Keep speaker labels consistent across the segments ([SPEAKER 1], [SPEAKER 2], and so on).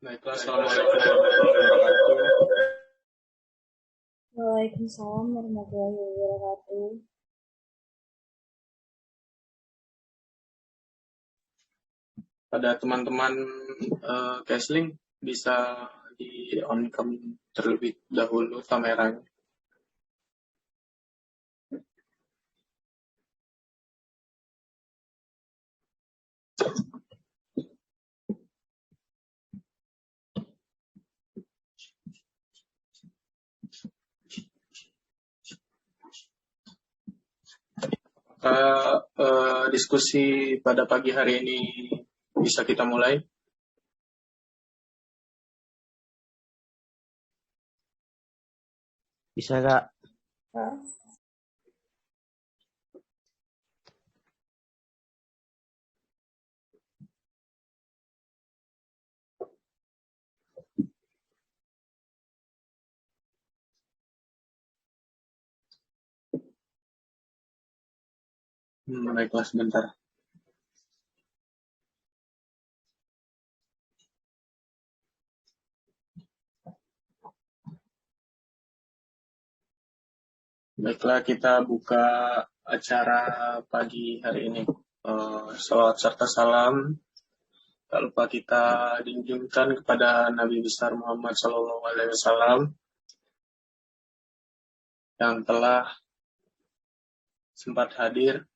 [SPEAKER 1] Baiklah, Assalamualaikum warahmatullahi wabarakatuh.
[SPEAKER 2] Waalaikumsalam warahmatullahi wabarakatuh.
[SPEAKER 1] Pada teman-teman Kesling bisa di on cam terlebih dahulu kameranya. Diskusi pada pagi hari ini bisa kita mulai.
[SPEAKER 3] Bisa Kak?
[SPEAKER 1] Baiklah, sebentar. Baiklah, kita buka acara pagi hari ini. Salawat serta salam tak lupa kita junjungkan kepada Nabi besar Muhammad SAW yang telah sempat hadir,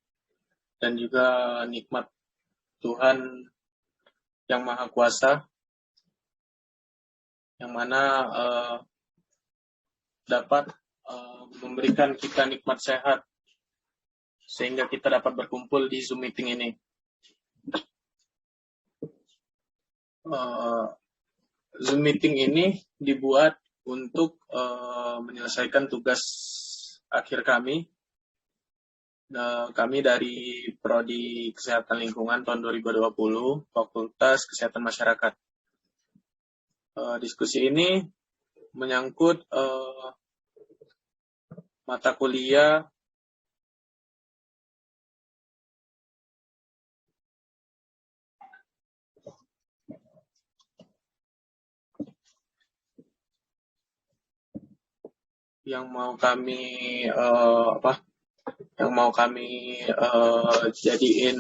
[SPEAKER 1] dan juga nikmat Tuhan yang Maha Kuasa, yang mana dapat memberikan kita nikmat sehat sehingga kita dapat berkumpul di Zoom meeting ini. Zoom meeting ini dibuat untuk menyelesaikan tugas akhir kami. Kami dari Prodi Kesehatan Lingkungan tahun 2020, Fakultas Kesehatan Masyarakat. Diskusi ini menyangkut mata kuliah yang mau kami jadiin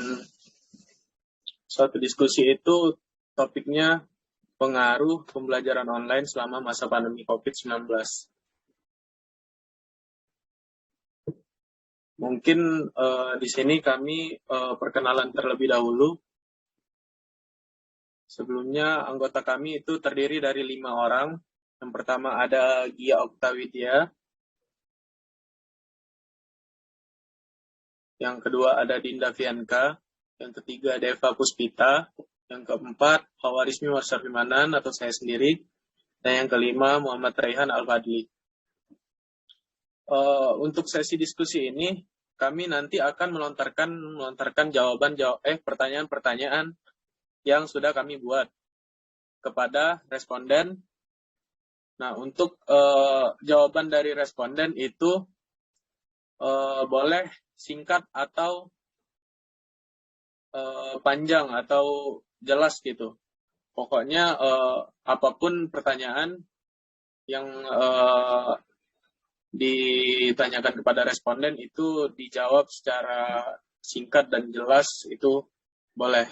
[SPEAKER 1] suatu diskusi itu topiknya pengaruh pembelajaran online selama masa pandemi COVID-19. Mungkin di sini kami perkenalan terlebih dahulu. Sebelumnya anggota kami itu terdiri dari 5 orang. Yang pertama ada Gia Oktawidya. Yang kedua ada Dinda Fianka. Yang ketiga Deva Puspita. Yang keempat Hawarismi Warsarfimanan atau saya sendiri. Dan yang kelima Muhammad Raihan Al-Fadli. Untuk sesi diskusi ini kami nanti akan melontarkan pertanyaan-pertanyaan yang sudah kami buat kepada responden. Nah, untuk jawaban dari responden itu boleh singkat atau panjang atau jelas gitu. Pokoknya apapun pertanyaan yang ditanyakan kepada responden itu dijawab secara singkat dan jelas, itu boleh.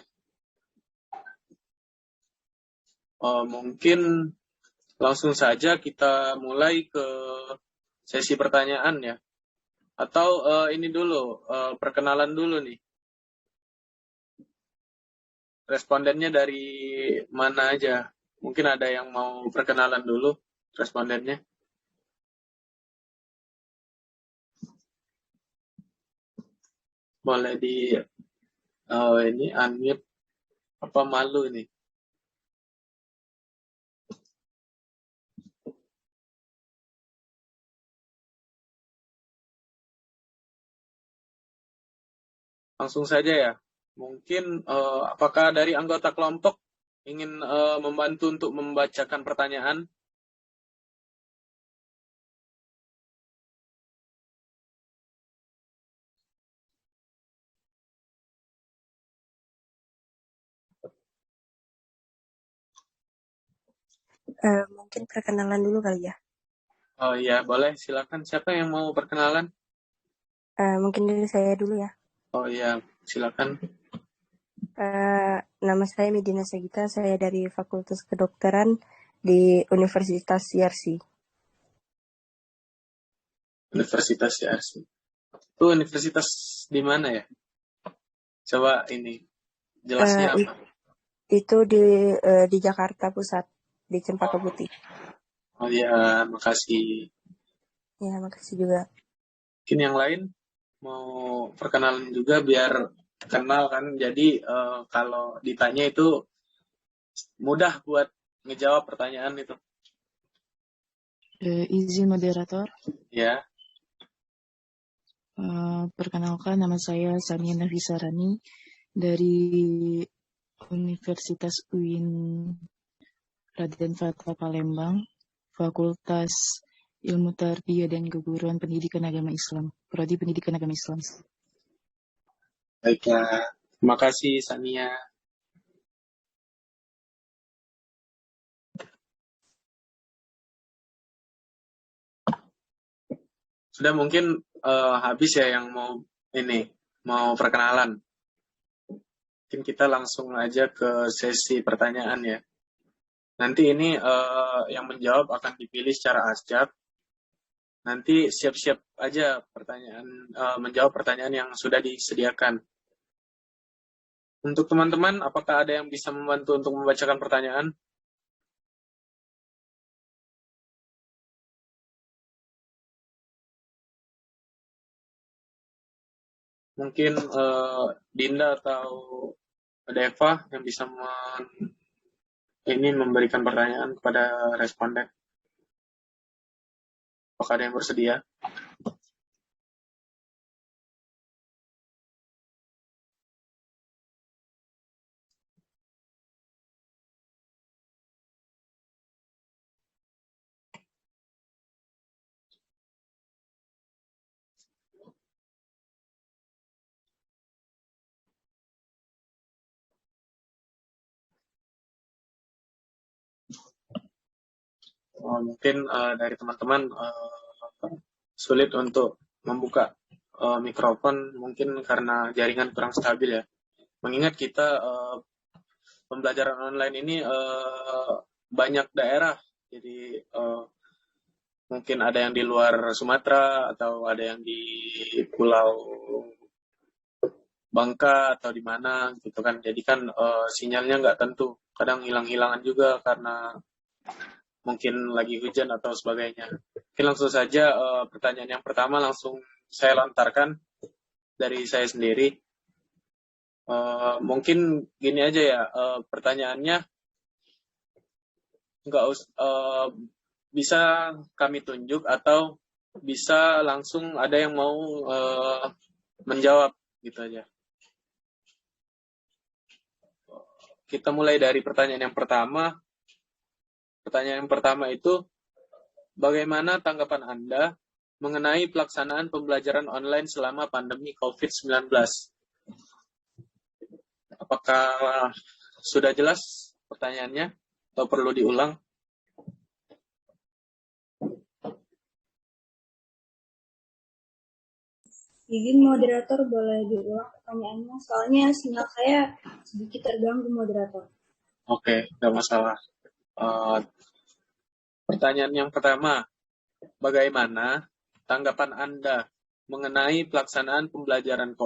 [SPEAKER 1] Mungkin langsung saja kita mulai ke sesi pertanyaan ya. Atau ini dulu, perkenalan dulu nih. Respondennya dari mana aja? Mungkin ada yang mau perkenalan dulu respondennya. Boleh di ini unmute, apa malu ini? Langsung saja ya. Mungkin apakah dari anggota kelompok ingin membantu untuk membacakan pertanyaan?
[SPEAKER 3] Mungkin perkenalan dulu kali ya.
[SPEAKER 1] Oh iya, boleh. Silakan. Siapa yang mau perkenalan?
[SPEAKER 3] Mungkin dari saya dulu ya.
[SPEAKER 1] Oh iya, silakan.
[SPEAKER 3] Nama saya Medina Sagita, saya dari Fakultas Kedokteran di Universitas Yarsi.
[SPEAKER 1] Universitas Yarsi. Itu universitas di mana ya? Coba ini jelasnya
[SPEAKER 3] Eh,
[SPEAKER 1] apa?
[SPEAKER 3] Itu di Jakarta Pusat, di Cempaka Putih.
[SPEAKER 1] Oh iya, makasih.
[SPEAKER 3] Ya, makasih juga.
[SPEAKER 1] Mungkin yang lain mau perkenalan juga biar kenal kan. Jadi kalau ditanya itu mudah buat ngejawab pertanyaan itu.
[SPEAKER 4] Izin moderator,
[SPEAKER 1] Ya,
[SPEAKER 4] perkenalkan nama saya Sania Nafisarani dari Universitas UIN Raden Fatah Palembang, Fakultas Ilmu Tarbiyah dan Keguruan Pendidikan Agama Islam, Prodi Pendidikan Agama Islam.
[SPEAKER 1] baiklah. Terima kasih Sania. Sudah mungkin habis ya yang mau perkenalan. Mungkin kita langsung aja ke sesi pertanyaan ya. Nanti ini yang menjawab akan dipilih secara acak. Nanti siap-siap aja menjawab pertanyaan yang sudah disediakan. Untuk teman-teman, apakah ada yang bisa membantu untuk membacakan pertanyaan? Mungkin Dinda atau Deva yang bisa memberikan pertanyaan kepada responden. Apakah ada yang bersedia? Mungkin dari teman-teman sulit untuk membuka mikrofon mungkin karena jaringan kurang stabil ya. Mengingat kita pembelajaran online ini banyak daerah, jadi mungkin ada yang di luar Sumatera atau ada yang di Pulau Bangka atau di mana gitu kan. Jadi kan sinyalnya nggak tentu, kadang hilang-hilangan juga karena mungkin lagi hujan atau sebagainya. Mungkin langsung saja pertanyaan yang pertama langsung saya lontarkan dari saya sendiri. Mungkin gini aja ya, pertanyaannya bisa kami tunjuk atau bisa langsung ada yang mau menjawab gitu aja. Kita mulai dari pertanyaan yang pertama. Pertanyaan yang pertama itu, bagaimana tanggapan Anda mengenai pelaksanaan pembelajaran online selama pandemi COVID-19? Apakah sudah jelas pertanyaannya atau perlu diulang?
[SPEAKER 2] Izin moderator boleh diulang pertanyaannya, soalnya sinyal saya sedikit terganggu moderator.
[SPEAKER 1] Oke, nggak masalah. Pertanyaan yang pertama, bagaimana tanggapan Anda mengenai pelaksanaan pembelajaran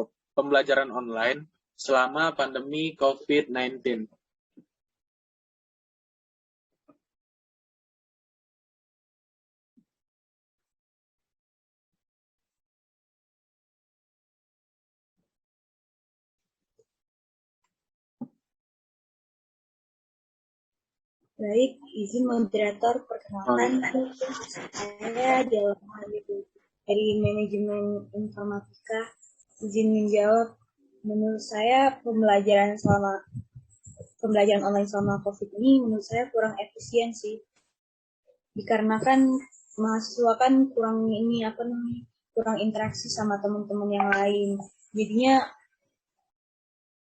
[SPEAKER 1] online selama pandemi COVID-19?
[SPEAKER 2] Baik, izin moderator perkenalkan, saya dalam hal itu dari manajemen informatika. Izin menjawab, menurut saya pembelajaran online selama COVID ini menurut saya kurang efisien sih. Dikarenakan mahasiswa kan kurang interaksi sama teman-teman yang lain. Jadinya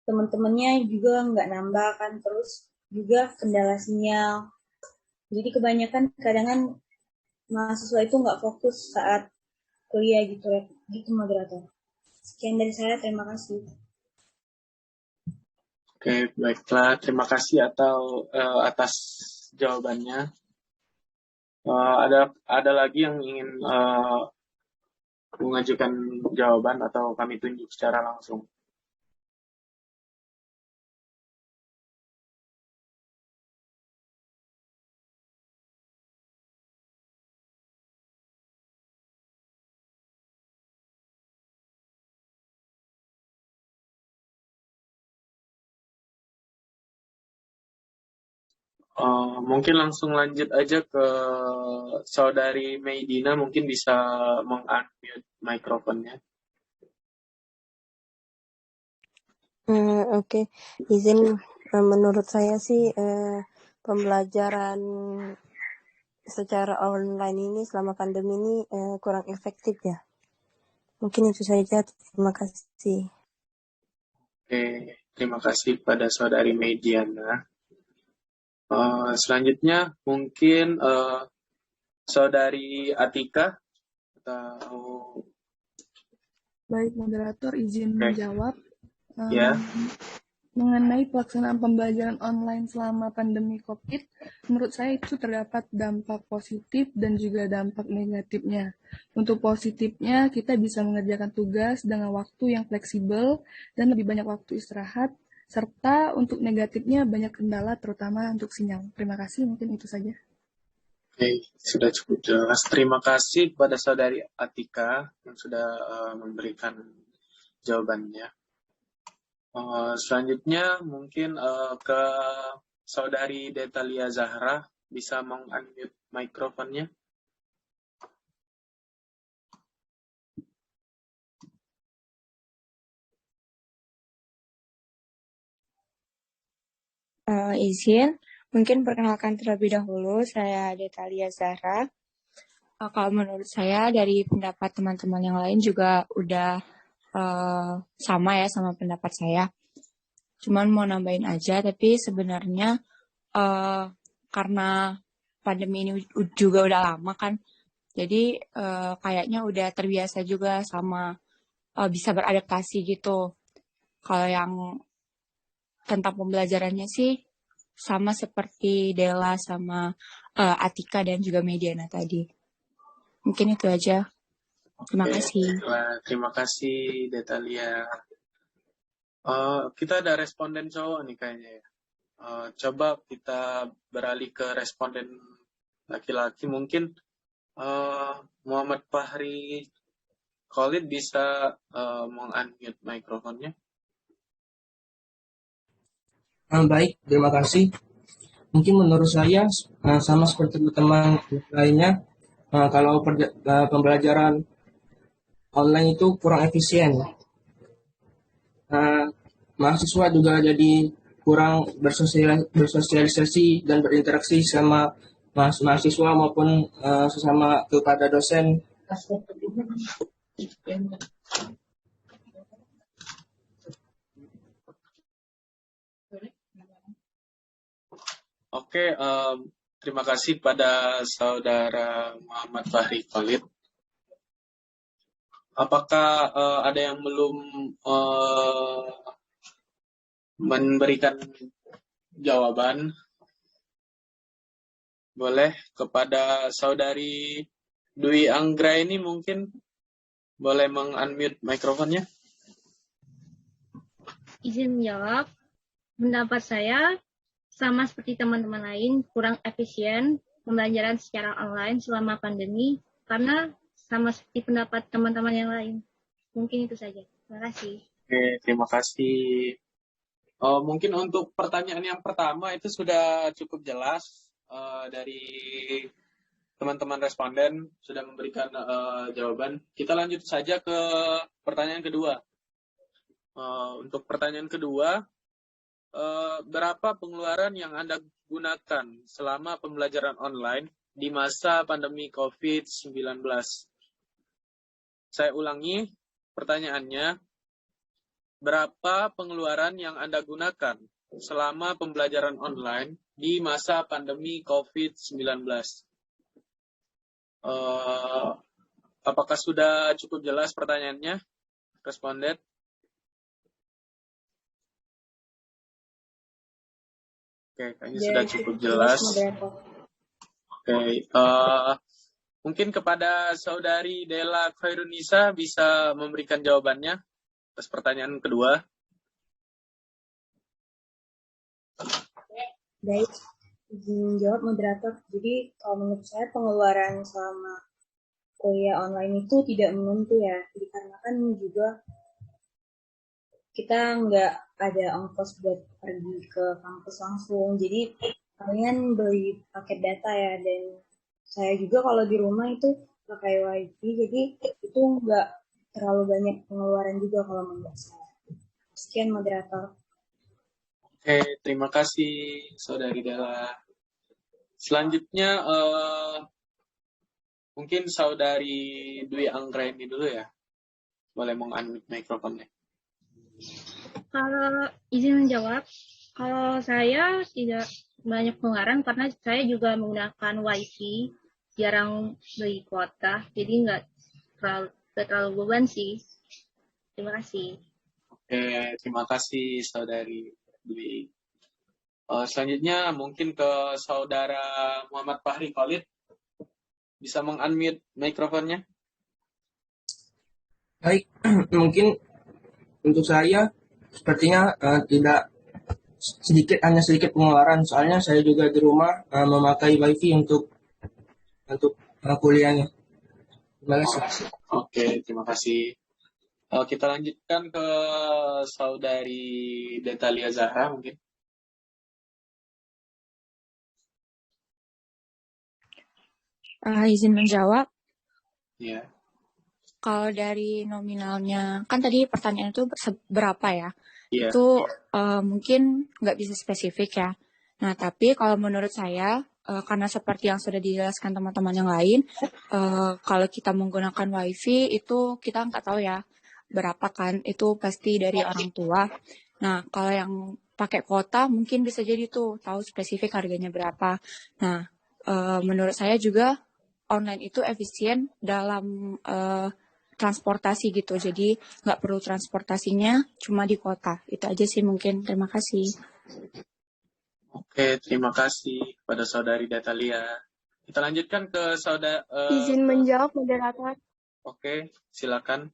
[SPEAKER 2] teman-temannya juga nggak nambah kan, terus juga kendala sinyal. Jadi kebanyakan kadang mahasiswa itu nggak fokus saat kuliah gitu ya, gitu moderator. Sekian dari saya, terima kasih.
[SPEAKER 1] Oke, baiklah. Terima kasih atas jawabannya. Ada lagi yang ingin mengajukan jawaban atau kami tunjuk secara langsung? Mungkin langsung lanjut aja ke saudari Meidina, mungkin bisa meng-unmute mikrofonnya.
[SPEAKER 3] Oke, izin, menurut saya sih pembelajaran secara online ini selama pandemi ini kurang efektif ya. Mungkin itu saja. Terima kasih.
[SPEAKER 1] Oke, terima kasih pada saudari Mediana. Selanjutnya mungkin saudari Atika atau
[SPEAKER 5] Baik, moderator izin menjawab.
[SPEAKER 1] ya.
[SPEAKER 5] Mengenai pelaksanaan pembelajaran online selama pandemi COVID, menurut saya itu terdapat dampak positif dan juga dampak negatifnya. Untuk positifnya, kita bisa mengerjakan tugas dengan waktu yang fleksibel dan lebih banyak waktu istirahat, serta untuk negatifnya banyak kendala terutama untuk sinyal. Terima kasih, mungkin itu saja.
[SPEAKER 1] Oke, sudah cukup jelas. Terima kasih kepada saudari Atika yang sudah memberikan jawabannya. Selanjutnya mungkin ke saudari Detalia Zahra, bisa meng-unmute mikrofonnya.
[SPEAKER 3] Izin, mungkin perkenalkan terlebih dahulu, saya Detalia Zahra. Kalau menurut saya dari pendapat teman-teman yang lain juga udah sama ya sama pendapat saya. Cuman mau nambahin aja, tapi sebenarnya karena pandemi ini juga udah lama kan, jadi kayaknya udah terbiasa juga sama bisa beradaptasi gitu. Kalau yang tentang pembelajarannya sih sama seperti Della sama Atika dan juga Mediana tadi. Mungkin itu aja. Terima kasih.
[SPEAKER 1] Terima kasih Detalia. Kita ada responden cowok nih kayaknya ya. Coba kita beralih ke responden laki-laki. Mungkin Muhammad Fahri Khalid bisa meng-unmute mikrofonnya.
[SPEAKER 6] Baik, terima kasih. Mungkin menurut saya sama seperti teman lainnya, kalau pembelajaran online itu kurang efisien. Mahasiswa juga jadi kurang bersosialisasi dan berinteraksi sama mahasiswa maupun sesama kepada dosen.
[SPEAKER 1] Oke, terima kasih pada saudara Muhammad Fahri Khalid. Apakah ada yang belum memberikan jawaban? Boleh kepada saudari Dwi Anggra ini mungkin boleh meng-unmute mikrofonnya.
[SPEAKER 7] Izin menjawab, pendapat saya sama seperti teman-teman lain kurang efisien pembelajaran secara online selama pandemi karena sama seperti pendapat teman-teman yang lain. Mungkin itu saja. Terima kasih.
[SPEAKER 1] Oke, terima kasih. Mungkin untuk pertanyaan yang pertama itu sudah cukup jelas dari teman-teman responden sudah memberikan jawaban. Kita lanjut saja ke pertanyaan kedua. Untuk pertanyaan kedua, berapa pengeluaran yang Anda gunakan selama pembelajaran online di masa pandemi COVID-19? Saya ulangi pertanyaannya. Berapa pengeluaran yang Anda gunakan selama pembelajaran online di masa pandemi COVID-19. Apakah sudah cukup jelas pertanyaannya, responden? Oke, kayaknya sudah cukup jelas. Oke, mungkin kepada Saudari Della Khairunisa bisa memberikan jawabannya atas pertanyaan kedua.
[SPEAKER 2] Baik, izin jawab moderator. Jadi kalau menurut saya pengeluaran selama kuliah online itu tidak menentu ya. Dikarenakan juga kita nggak ada ongkos buat pergi ke kampus langsung. Jadi kalian beli paket data ya. Dan saya juga kalau di rumah itu pakai wifi. Jadi itu nggak terlalu banyak pengeluaran juga kalau menurut saya. Sekian moderator.
[SPEAKER 1] Oke, terima kasih Saudari Della. Selanjutnya mungkin Saudari Dwi Anggraini dulu ya. Boleh meng-unmute mikrofonnya.
[SPEAKER 7] Kalau izin menjawab, kalau saya tidak banyak pengeluaran karena saya juga menggunakan wifi, jarang beli kuota, jadi nggak terlalu beban sih. Terima kasih.
[SPEAKER 1] Oke, terima kasih Saudari Dwi. Selanjutnya mungkin ke Saudara Muhammad Fahri Khalid. Bisa meng-unmute mikrofonnya?
[SPEAKER 6] Baik, mungkin untuk saya sepertinya hanya sedikit pengeluaran. Soalnya saya juga di rumah memakai wifi untuk kuliahnya. Terima kasih.
[SPEAKER 1] Oke, terima kasih. Kita lanjutkan ke Saudari Detalia Zahra mungkin.
[SPEAKER 3] Izin menjawab.
[SPEAKER 1] Iya.
[SPEAKER 3] Kalau dari nominalnya, kan tadi pertanyaan itu berapa ya?
[SPEAKER 1] Iya.
[SPEAKER 3] Itu mungkin nggak bisa spesifik ya. Nah, tapi kalau menurut saya, karena seperti yang sudah dijelaskan teman-teman yang lain, kalau kita menggunakan wifi itu kita nggak tahu ya berapa kan, itu pasti dari orang tua. Nah, kalau yang pakai kuota mungkin bisa jadi tuh tahu spesifik harganya berapa. Nah, menurut saya juga online itu efisien dalam transportasi gitu. Jadi nggak perlu transportasinya, cuma di kota. Itu aja sih mungkin. Terima kasih.
[SPEAKER 1] Oke, terima kasih kepada Saudari Detalia. Kita lanjutkan ke Saudara...
[SPEAKER 8] Izin menjawab, moderator.
[SPEAKER 1] Oke, silakan.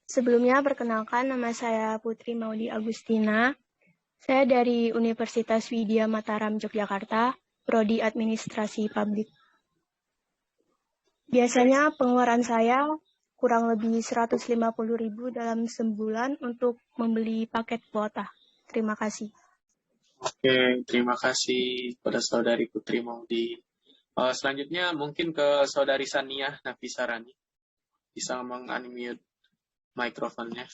[SPEAKER 8] Sebelumnya, perkenalkan nama saya Putri Maudi Agustina. Saya dari Universitas Widya Mataram, Yogyakarta, Prodi Administrasi Publik. Biasanya pengeluaran saya kurang lebih 150.000 dalam sebulan untuk membeli paket kuota. Terima kasih.
[SPEAKER 1] Oke, terima kasih kepada Saudari Putri Maudi. Selanjutnya mungkin ke Saudari Saniah Nafisarani. Bisa meng-unmute mikrofonnya.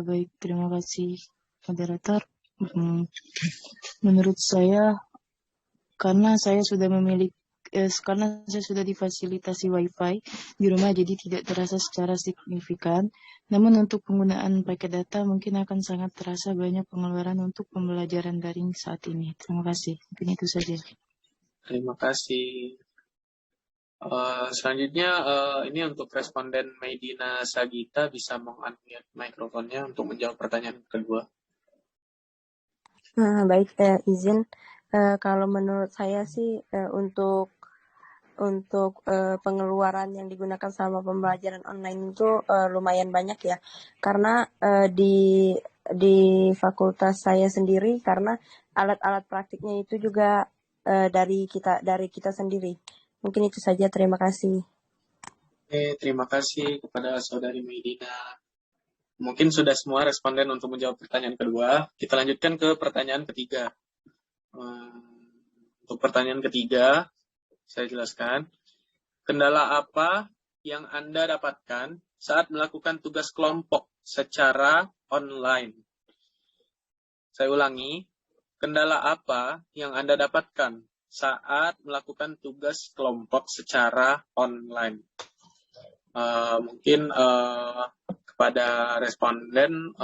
[SPEAKER 4] Baik, terima kasih moderator. Menurut saya, karena saya sudah difasilitasi wifi di rumah, jadi tidak terasa secara signifikan. Namun untuk penggunaan paket data mungkin akan sangat terasa banyak pengeluaran untuk pembelajaran daring saat ini. Terima kasih. Mungkin itu saja.
[SPEAKER 1] Terima kasih. Selanjutnya ini untuk responden Medina Sagita, bisa meng-unmute mikrofonnya untuk menjawab pertanyaan kedua.
[SPEAKER 9] Baik, izin. Kalau menurut saya sih untuk pengeluaran yang digunakan selama pembelajaran online itu lumayan banyak ya. Karena di fakultas saya sendiri, karena alat-alat praktiknya itu juga dari kita sendiri. Mungkin itu saja. Terima kasih.
[SPEAKER 1] Oke, terima kasih kepada Saudari Medina. Mungkin sudah semua responden untuk menjawab pertanyaan kedua. Kita lanjutkan ke pertanyaan ketiga. Untuk pertanyaan ketiga, saya jelaskan. Kendala apa yang Anda dapatkan saat melakukan tugas kelompok secara online? Saya ulangi. Kendala apa yang Anda dapatkan saat melakukan tugas kelompok secara online? Mungkin kepada responden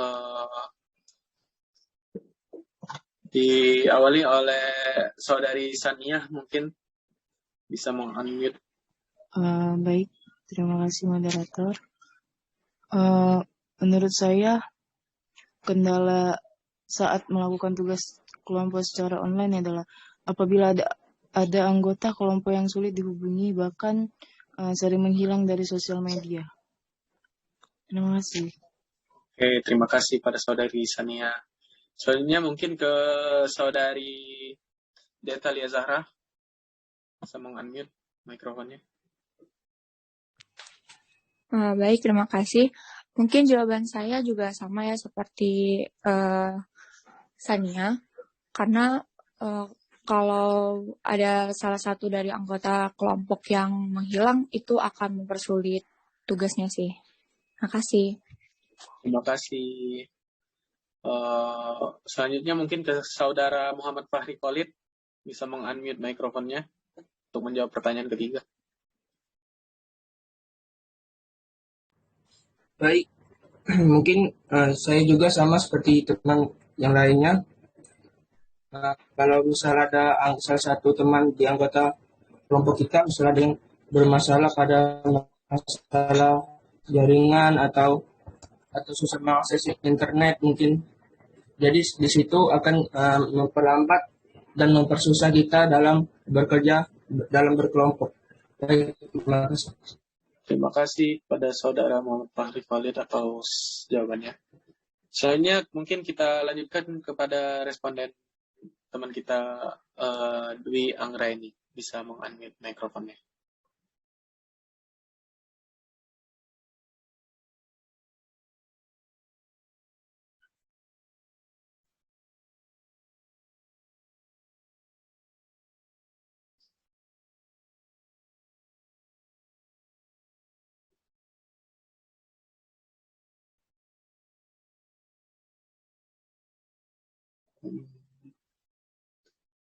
[SPEAKER 1] diawali oleh Saudari Sania, mungkin bisa meng-unmute.
[SPEAKER 4] Baik, terima kasih moderator. Menurut saya, kendala saat melakukan tugas kelompok secara online adalah apabila ada anggota kelompok yang sulit dihubungi, bahkan sering menghilang dari sosial media. Terima kasih.
[SPEAKER 1] Oke, terima kasih pada Saudari Sania. Selanjutnya mungkin ke Saudari Detalia Zahra. Bisa meng-unmute mikrofonnya.
[SPEAKER 3] Baik, terima kasih. Mungkin jawaban saya juga sama ya seperti Sania, karena kalau ada salah satu dari anggota kelompok yang menghilang, itu akan mempersulit tugasnya sih. Terima kasih.
[SPEAKER 1] Terima kasih. Selanjutnya mungkin ke Saudara Muhammad Fahri Khalid, bisa meng-unmute mikrofonnya untuk menjawab pertanyaan ketiga.
[SPEAKER 6] Baik, mungkin saya juga sama seperti teman yang lainnya. Kalau misalnya ada salah satu teman di anggota kelompok kita, misalnya ada yang bermasalah pada masalah jaringan atau susah mengakses internet mungkin. Jadi di situ akan memperlambat dan mempersusah kita dalam bekerja dalam berkelompok. Baik, terima kasih.
[SPEAKER 1] Terima kasih pada Saudara Muhammad Fahri Khalid atas jawabannya. Selanjutnya mungkin kita lanjutkan kepada responden teman kita Dwi Anggraini, bisa meng-unmute mikrofonnya.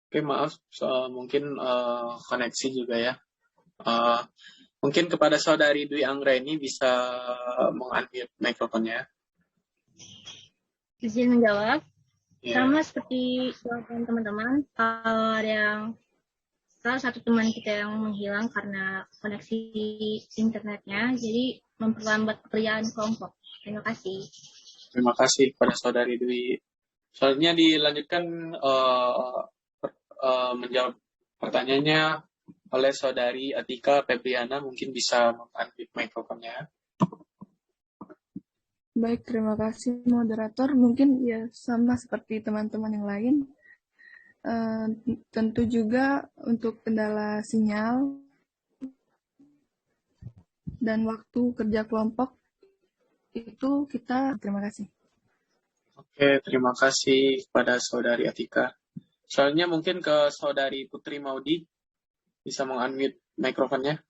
[SPEAKER 1] Oke, maaf, mungkin koneksi juga ya. Mungkin kepada Saudari Dwi Anggraini bisa meng-unmute mikrofonnya.
[SPEAKER 7] Izin menjawab.
[SPEAKER 1] Ya.
[SPEAKER 7] Sama seperti jawaban teman-teman, kalau ada yang salah satu teman kita yang menghilang karena koneksi internetnya, jadi memperlambat pekerjaan kelompok. Terima kasih.
[SPEAKER 1] Terima kasih kepada Saudari Dwi. Selanjutnya dilanjutkan menjawab pertanyaannya oleh Saudari Atika Febriana, mungkin bisa meng-unmute mikrofonnya.
[SPEAKER 5] Baik, terima kasih moderator. Mungkin ya sama seperti teman-teman yang lain. Tentu juga untuk kendala sinyal dan waktu kerja kelompok itu kita terima kasih.
[SPEAKER 1] Oke, terima kasih kepada Saudari Atika. Selanjutnya mungkin ke Saudari Putri Maudi, bisa meng-unmute mikrofonnya.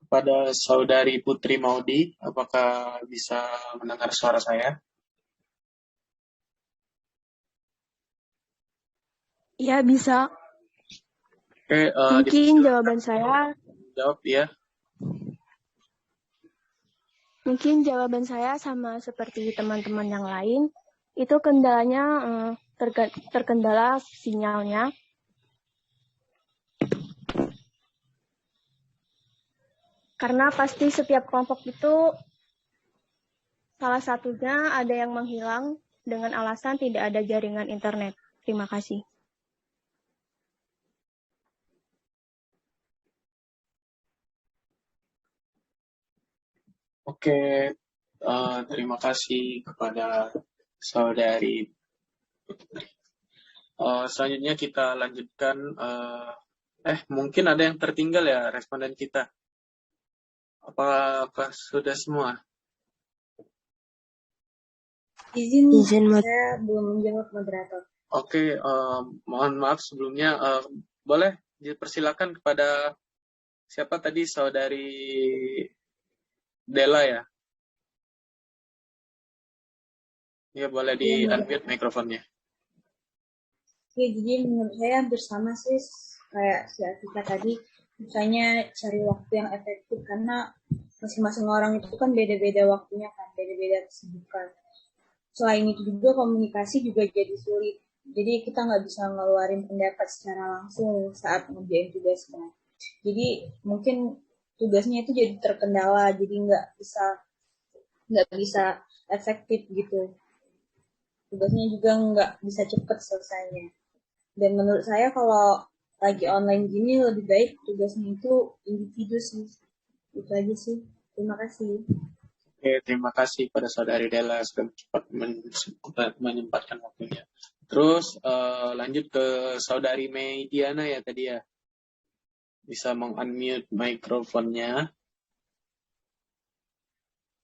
[SPEAKER 1] Kepada Saudari Putri Maudi, apakah bisa mendengar suara saya?
[SPEAKER 8] Ya, bisa.
[SPEAKER 1] Oke,
[SPEAKER 8] Mungkin jawaban saya
[SPEAKER 1] jawab ya.
[SPEAKER 8] Mungkin jawaban saya sama seperti teman-teman yang lain. Itu kendalanya terkendala sinyalnya. Karena pasti setiap kelompok itu salah satunya ada yang menghilang dengan alasan tidak ada jaringan internet. Terima kasih.
[SPEAKER 1] Oke, terima kasih kepada Saudari Putri. Selanjutnya kita lanjutkan. Mungkin ada yang tertinggal ya responden kita. Apakah sudah semua?
[SPEAKER 2] Izin saya belum menjawab moderator.
[SPEAKER 1] Oke, mohon maaf sebelumnya. Boleh dipersilakan kepada siapa tadi, Saudari Dela ya? Ya, boleh di unmute mikrofonnya.
[SPEAKER 2] Oke, jadi menurut saya hampir sama sih kayak si Atika tadi. Misalnya cari waktu yang efektif karena masing-masing orang itu kan beda-beda waktunya kan, beda-beda kesibukan. Selain itu juga komunikasi juga jadi sulit. Jadi kita nggak bisa ngeluarin pendapat secara langsung saat ngerjain tugasnya. Jadi mungkin tugasnya itu jadi terkendala, jadi nggak bisa efektif gitu. Tugasnya juga nggak bisa cepet selesainya. Dan menurut saya kalau lagi online gini lebih baik tugasnya itu individu sih. Itu aja sih. Terima kasih.
[SPEAKER 1] Oke, terima kasih pada Saudari Della sudah cepat menyempatkan waktunya. Terus lanjut ke Saudari Mei Diana ya tadi ya. Bisa meng-unmute mikrofonnya.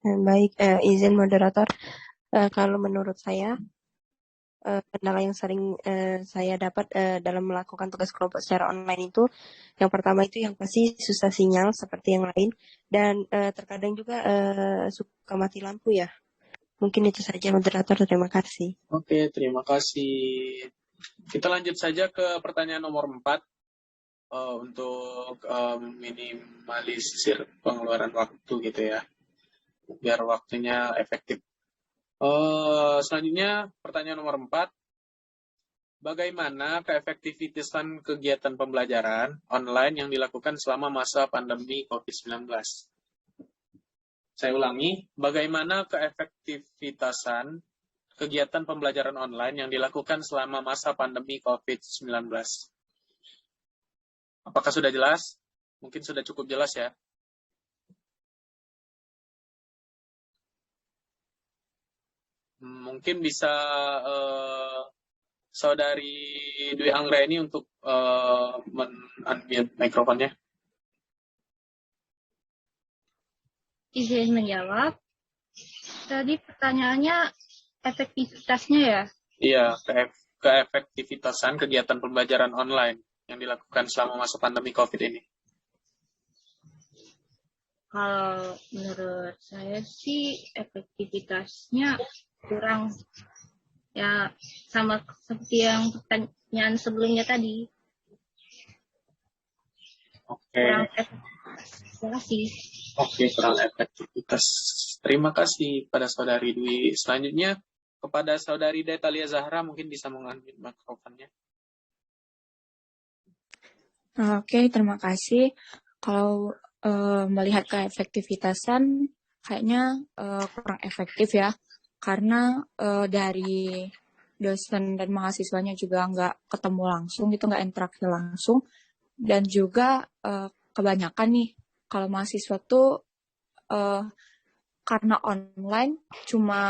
[SPEAKER 9] Baik, izin moderator. Kalau menurut saya, kendala yang sering saya dapat dalam melakukan tugas kelompok secara online itu, yang pertama itu yang pasti susah sinyal seperti yang lain, dan terkadang juga suka mati lampu ya. Mungkin itu saja moderator, terima kasih.
[SPEAKER 1] Oke, terima kasih. Kita lanjut saja ke pertanyaan nomor 4 untuk minimalisir pengeluaran waktu gitu ya, biar waktunya efektif. Selanjutnya pertanyaan nomor 4. Bagaimana keefektivitasan kegiatan pembelajaran online yang dilakukan selama masa pandemi COVID-19? Saya ulangi, bagaimana keefektivitasan kegiatan pembelajaran online yang dilakukan selama masa pandemi COVID-19? Apakah sudah jelas? Mungkin sudah cukup jelas ya. Mungkin bisa Saudari Dwi Anggraini untuk unmute mikrofonnya.
[SPEAKER 7] Izin menjawab. Tadi pertanyaannya efektivitasnya ya?
[SPEAKER 1] Iya, keefektivitasan kegiatan pembelajaran online yang dilakukan selama masa pandemi COVID ini.
[SPEAKER 7] Kalau menurut saya sih efektivitasnya kurang, ya sama seperti yang pertanyaan sebelumnya tadi.
[SPEAKER 1] Oke.
[SPEAKER 7] Kurang efektivitas sih.
[SPEAKER 1] Oke, kurang efektivitas. Terima kasih pada Saudari Dwi. Selanjutnya kepada Saudari Detalia Zahra, mungkin bisa mengambil mikrofonnya.
[SPEAKER 3] Oke, terima kasih. Kalau melihat keefektivitasan, kayaknya kurang efektif ya. Karena dari dosen dan mahasiswanya juga nggak ketemu langsung gitu, nggak interaksi langsung. Dan juga kebanyakan nih, kalau mahasiswa tuh karena online cuma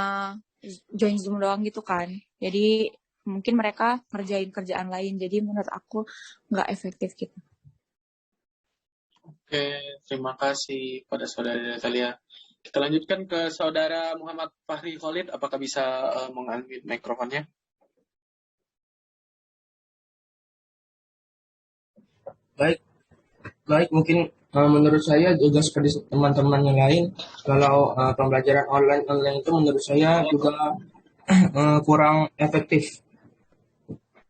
[SPEAKER 3] join Zoom doang gitu kan. Jadi mungkin mereka ngerjain kerjaan lain. Jadi menurut aku nggak efektif gitu.
[SPEAKER 1] Oke, terima kasih pada Saudari Detalia. Kita lanjutkan ke Saudara Muhammad Fahri Khalid. Apakah bisa mengunmute mikrofonnya?
[SPEAKER 6] Baik, mungkin menurut saya juga seperti teman-teman yang lain, kalau pembelajaran online itu menurut saya juga kurang efektif.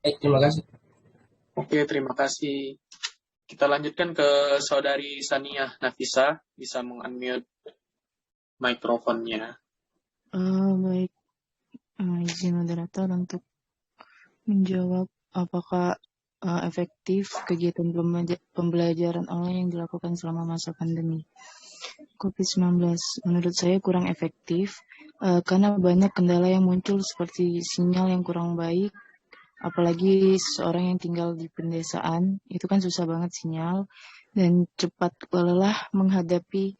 [SPEAKER 6] Baik, terima kasih.
[SPEAKER 1] Oke, terima kasih. Kita lanjutkan ke Saudari Saniah Nafisa, bisa mengunmute mikrofonnya.
[SPEAKER 4] Baik, izin moderator untuk menjawab apakah efektif kegiatan pembelajaran online yang dilakukan selama masa pandemi COVID-19. Menurut saya kurang efektif karena banyak kendala yang muncul seperti sinyal yang kurang baik, apalagi seorang yang tinggal di pedesaan, itu kan susah banget sinyal, dan cepat lelah menghadapi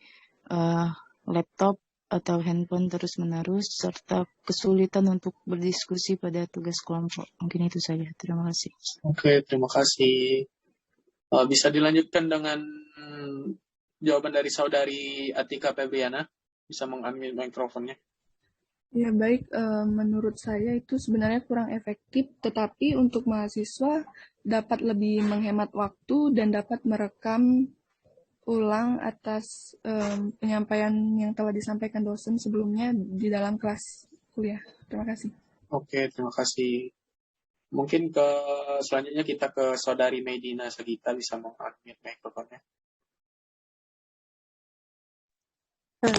[SPEAKER 4] laptop atau handphone terus-menerus, serta kesulitan untuk berdiskusi pada tugas kelompok. Mungkin itu saja. Terima kasih.
[SPEAKER 1] Oke, terima kasih. Bisa dilanjutkan dengan jawaban dari Saudari Atika Febriana. Bisa mengambil mikrofonnya.
[SPEAKER 5] Ya baik, menurut saya itu sebenarnya kurang efektif, tetapi untuk mahasiswa dapat lebih menghemat waktu dan dapat merekam ulang atas penyampaian yang telah disampaikan dosen sebelumnya di dalam kelas kuliah. Terima kasih.
[SPEAKER 1] Oke, terima kasih. Mungkin selanjutnya kita ke Saudari Medina Sagita, bisa meng-unmute mikrofonnya.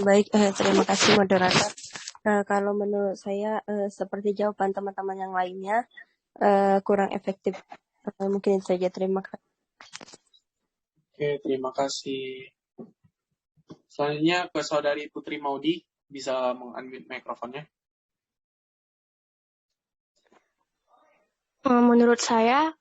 [SPEAKER 9] Baik, terima kasih moderator. Kalau menurut saya seperti jawaban teman-teman yang lainnya kurang efektif. Mungkin itu saja. Terima kasih.
[SPEAKER 1] Oke, terima kasih. Selanjutnya ke Saudari Putri Maudi, bisa meng-unmute mikrofonnya.
[SPEAKER 8] Menurut saya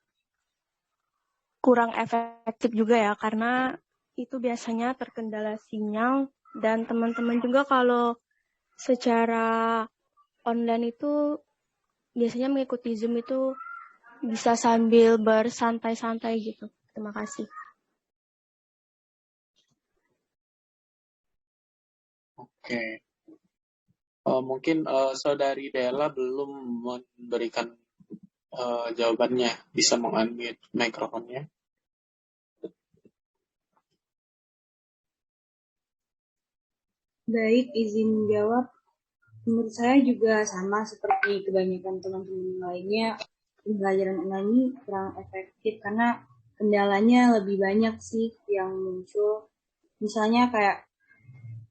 [SPEAKER 8] kurang efektif juga ya, karena itu biasanya terkendala sinyal, dan teman-teman juga kalau secara online itu biasanya mengikuti Zoom itu bisa sambil bersantai-santai gitu. Terima kasih.
[SPEAKER 1] Oke. Mungkin Saudari Della belum memberikan jawabannya, bisa meng-unmute mikrofonnya.
[SPEAKER 2] Baik, izin jawab. Menurut saya juga sama seperti kebanyakan teman-teman lainnya, pembelajaran online ini kurang efektif karena kendalanya lebih banyak sih yang muncul. Misalnya kayak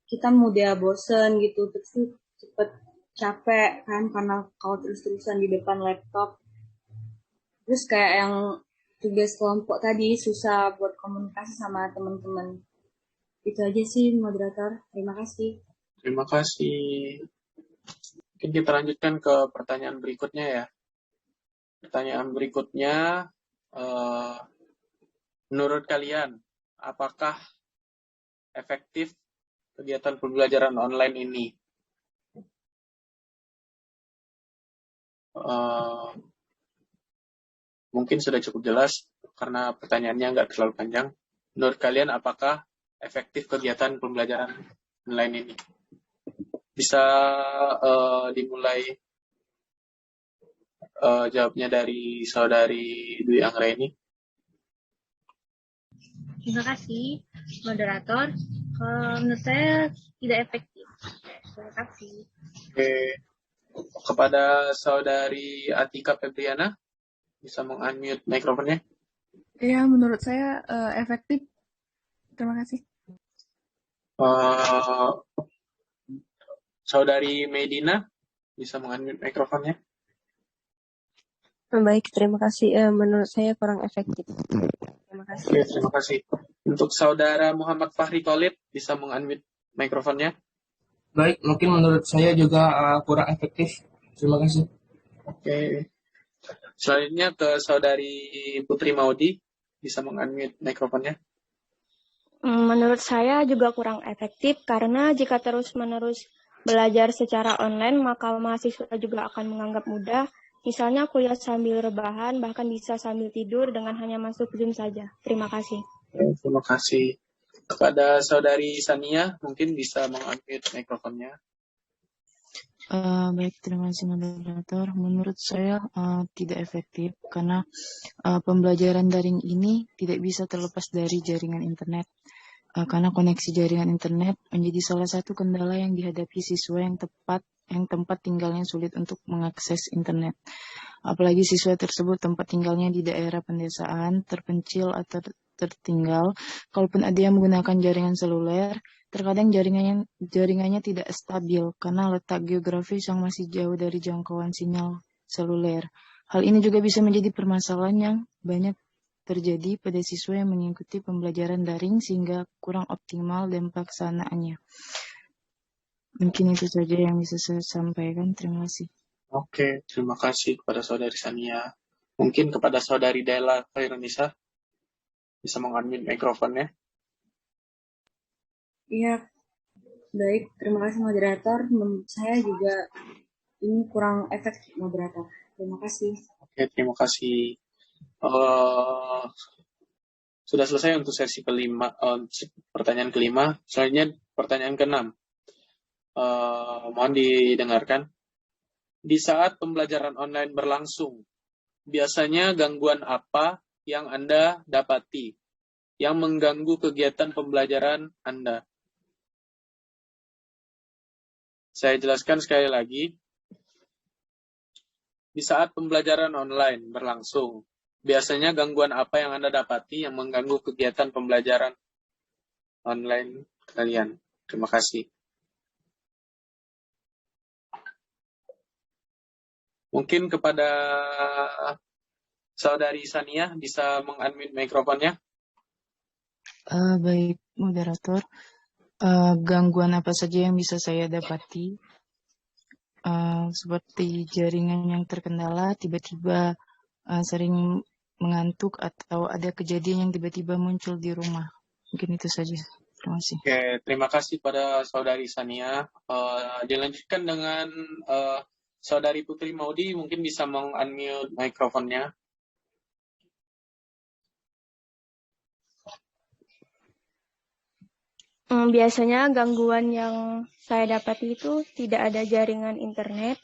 [SPEAKER 2] kita mudah bosen gitu, terus tuh cepet capek kan karena kalau terus-terusan di depan laptop. Terus kayak yang tugas kelompok tadi susah buat komunikasi sama teman-teman. Itu aja sih moderator. Terima kasih.
[SPEAKER 1] Terima kasih. Mungkin kita lanjutkan ke pertanyaan berikutnya ya. Pertanyaan berikutnya, menurut kalian, apakah efektif kegiatan pembelajaran online ini? Mungkin sudah cukup jelas karena pertanyaannya nggak terlalu panjang. Menurut kalian, apakah efektif kegiatan pembelajaran online ini? Bisa dimulai jawabnya dari Saudari Dwi Anggraini.
[SPEAKER 7] Terima kasih, moderator. Menurut saya tidak efektif. Terima kasih.
[SPEAKER 1] Oke. Kepada Saudari Atika Febriana, bisa meng-unmute mikrofonnya.
[SPEAKER 5] Iya, menurut saya efektif. Terima kasih.
[SPEAKER 1] Saudari Medina, bisa meng-unmute mikrofonnya.
[SPEAKER 9] Baik, terima kasih. Menurut saya kurang efektif. Terima kasih.
[SPEAKER 1] Oke, terima kasih. Untuk Saudara Muhammad Fahri Khalid, bisa meng-unmute mikrofonnya.
[SPEAKER 6] Baik, mungkin menurut saya juga kurang efektif. Terima kasih.
[SPEAKER 1] Oke. Selanjutnya ke Saudari Putri Maudi, bisa meng-unmute mikrofonnya.
[SPEAKER 8] Menurut saya juga kurang efektif karena jika terus-menerus belajar secara online, maka mahasiswa juga akan menganggap mudah. Misalnya kuliah sambil rebahan, bahkan bisa sambil tidur dengan hanya masuk Zoom saja. Terima kasih.
[SPEAKER 1] Terima kasih. Kepada Saudari Sania, mungkin bisa meng-unmute mikrofonnya.
[SPEAKER 4] Baik, terima kasih moderator. Menurut saya tidak efektif karena pembelajaran daring ini tidak bisa terlepas dari jaringan internet. Karena koneksi jaringan internet menjadi salah satu kendala yang dihadapi siswa yang tempat tinggalnya sulit untuk mengakses internet. Apalagi siswa tersebut tempat tinggalnya di daerah pedesaan, terpencil atau tertinggal. Kalaupun ada yang menggunakan jaringan seluler, terkadang jaringannya tidak stabil karena letak geografis yang masih jauh dari jangkauan sinyal seluler. Hal ini juga bisa menjadi permasalahan yang banyak terjadi pada siswa yang mengikuti pembelajaran daring sehingga kurang optimal dan pelaksanaannya. Mungkin itu saja yang bisa saya sampaikan. Terima kasih.
[SPEAKER 1] Oke, terima kasih kepada Saudari Sania. Mungkin kepada Saudari Della Khairunisa, bisa meng-unmute mikrofonnya.
[SPEAKER 2] Iya, baik. Terima kasih moderator. Menurut saya juga ini kurang efektif moderator. Terima kasih.
[SPEAKER 1] Oke, terima kasih. Sudah selesai untuk sesi kelima, pertanyaan kelima. Selanjutnya pertanyaan keenam. Mohon didengarkan. Di saat pembelajaran online berlangsung, biasanya gangguan apa yang Anda dapati yang mengganggu kegiatan pembelajaran Anda? Saya jelaskan sekali lagi. Di saat pembelajaran online berlangsung, biasanya gangguan apa yang Anda dapati yang mengganggu kegiatan pembelajaran online kalian? Terima kasih. Mungkin kepada Saudari Sania bisa meng-unmute mikrofonnya.
[SPEAKER 4] Baik, moderator. Gangguan apa saja yang bisa saya dapati? Seperti jaringan yang terkendala, tiba-tiba sering mengantuk, atau ada kejadian yang tiba-tiba muncul di rumah. Mungkin itu saja. Terima kasih.
[SPEAKER 1] Oke, terima kasih pada Saudari Sania. Dilanjutkan dengan Saudari Putri Maudi, mungkin bisa meng-unmute mikrofonnya.
[SPEAKER 8] Biasanya gangguan yang saya dapati itu tidak ada jaringan internet,